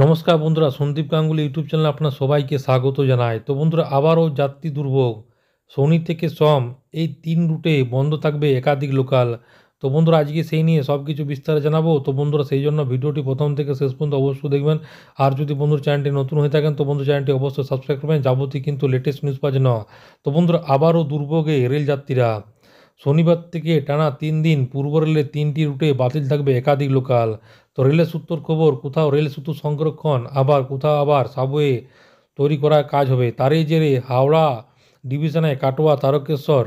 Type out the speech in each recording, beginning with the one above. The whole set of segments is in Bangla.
নমস্কার বন্ধুরা, সন্দীপ গাঙ্গুলি ইউটিউব চ্যানেলে আপনার সবাইকে স্বাগত জানাই। তো বন্ধুরা, আবারও যাত্রী দুর্ভোগ। শনি থেকে সোম এই 3 রুটে বন্ধ থাকবে একাধিক লোকাল। তো বন্ধুরা, আজকে সেই নিয়ে সব কিছু বিস্তারে জানাবো। তো বন্ধুরা, সেই জন্য ভিডিওটি প্রথম থেকে শেষ পর্যন্ত অবশ্যই দেখবেন। আর যদি বন্ধুর চ্যানেলটি নতুন হয়ে থাকেন তো বন্ধু চ্যানেলটি অবশ্যই সাবস্ক্রাইব করবেন যাবতীয় কিন্তু লেটেস্ট নিউজ পাওয়ার জন্য। তো বন্ধুরা, আবারও দুর্ভোগে রেল যাত্রীরা। শনিবার থেকে টানা 3 দিন পূর্ব রেলের 3টি রুটে বাতিল থাকবে একাধিক লোকাল। তো রেলের সূত্রর খবর, কোথাও রেল সেতু সংরক্ষণ, কোথাও সাবওয়ে তৈরি করার কাজ হবে। তারই জেরে হাওড়া ডিভিশনে কাটোয়া তারকেশ্বর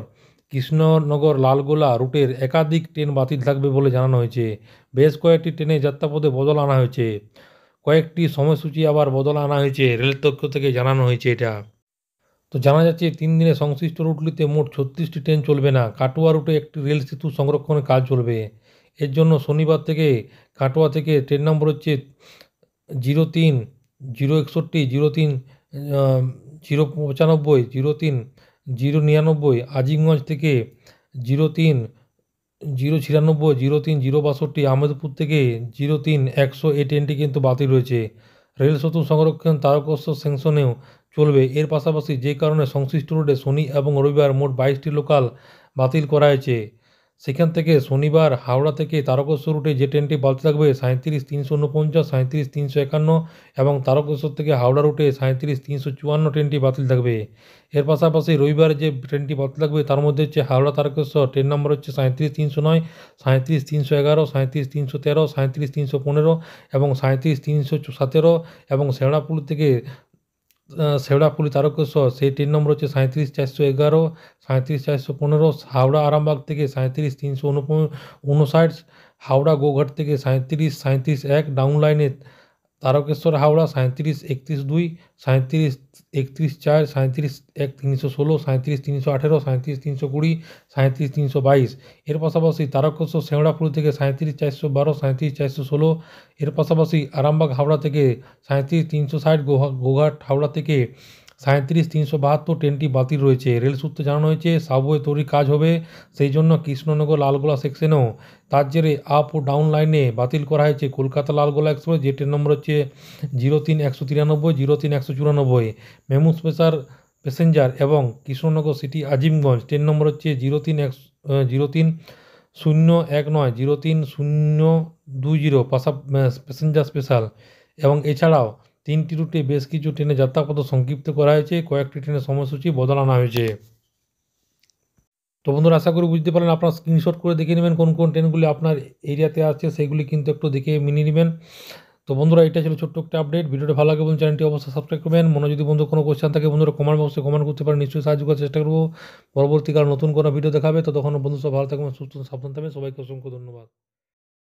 কৃষ্ণনগর লালগোলা রুটের একাধিক ট্রেন বাতিল থাকবে বলে জানানো হয়েছে। বেশ কয়েকটি ট্রেনে যাত্রাপথে বদল আনা হয়েছে। কয়েকটি সময়সূচি আবার বদল আনা হয়েছে, রেল পক্ষ থেকে জানানো হয়েছে এটা। তো জানা যাচ্ছে 3 দিনে সংশ্লিষ্ট রুটগুলিতে মোট 36টি ট্রেন চলবে না। কাটোয়া রুটে একটি রেল সেতু সংরক্ষণের কাজ চলবে। এর জন্য শনিবার থেকে কাটোয়া থেকে ট্রেন নম্বর হচ্ছে 03 061 03 095 03 099, আজিমগঞ্জ থেকে 03 096 03 062, আহমেদপুর থেকে 03 100 এই ট্রেনটি কিন্তু বাতিল রয়েছে। রেল সেতু সংরক্ষণ তারকেশ্বর সেকশনেও চলবে। এর পাশাপাশি যে কারণে সংশ্লিষ্ট রুটে শনি এবং রবিবার মোট 22টি লোকাল বাতিল করা হয়েছে। সেখান থেকে শনিবার হাওড়া থেকে তারকেশ্বর রুটে যে ট্রেনটি বাতিল থাকবে 37 349, 37 351, এবং তারকেশ্বর থেকে হাওড়া রুটে 37 354 ট্রেনটি বাতিল থাকবে। এর পাশাপাশি রবিবার যে ট্রেনটি বাতিল থাকবে তার মধ্যে হচ্ছে হাওড়া তারকেশ্বর ট্রেন নম্বর হচ্ছে 37 309, 37 311, 37 313, 37 315 এবং 37 317, এবং শেওড়াফুলি তারকেশ্বর সেই ট্রেন নম্বর হচ্ছে 37 411, 37 415, হাওড়া আরামবাগ থেকে 37 359, হাওড়া গোঘাট থেকে 37 37 1, ডাউন লাইনে তারকেশ্বর হাওড়া 37 31 2, 37 31 4, 37 1 316, 37 318, 37 320, 37 322। এর পাশাপাশি তারকেশ্বর শেওড়াফুলি থেকে 37 412, 37 416। এর পাশাপাশি আরামবাগ হাওড়া থেকে 37 360, গোঘাট হাওড়া থেকে 37 372 ট্রেনটি বাতিল রয়েছে। রেল সূত্রে জানানো হয়েছে সাবওয়ে তৈরির কাজ হবে, সেই জন্য কৃষ্ণনগর লালগোলা সেকশনেও তার জেরে আপ ও ডাউন লাইনে বাতিল করা হয়েছে কলকাতা লালগোলা এক্সপ্রেস, যে ট্রেন নম্বর হচ্ছে 03 193, 03 194, মেমু স্পেশাল প্যাসেঞ্জার, এবং কৃষ্ণনগর সিটি আজিমগঞ্জ ট্রেন নম্বর হচ্ছে 03 019, 03 020 প্যাসেঞ্জার স্পেশাল। এবং এছাড়াও 3টি রুটে বেশ কিছু ট্রেনে যাত্রাপথ সংক্ষিপ্ত করা হয়েছে, কয়েকটি ট্রেনের সময়সূচি বদল আনা হয়েছে। তো বন্ধুরা, আশা করি বুঝতে পারলেন। আপনার স্ক্রিনশট করে দেখে নেবেন কোন কোন ট্রেনগুলি আপনার এরিয়াতে আছে, সেগুলি কিন্তু একটু দেখে মিনিয়ে নেবেন। তো বন্ধুরা, এটা ছিল ছোট্ট একটা আপডেট। ভিডিওটা ভালো লাগে বলুন, চ্যানেলটি অবশ্যই সাবস্ক্রাইব করবেন। মনে যদি বন্ধু কোনো কোয়েশ্চেন থাকে বন্ধুরা কমেন্ট বক্সে কমেন্ট করতে পারেন, নিশ্চয়ই সাহায্য করার চেষ্টা করবো। পরবর্তীকালে নতুন কোনো ভিডিও দেখাবে, তো তখন বন্ধু সব ভালো থাকবেন, সুস্থ সাবধান থাকবেন। সবাইকে অসংখ্য ধন্যবাদ।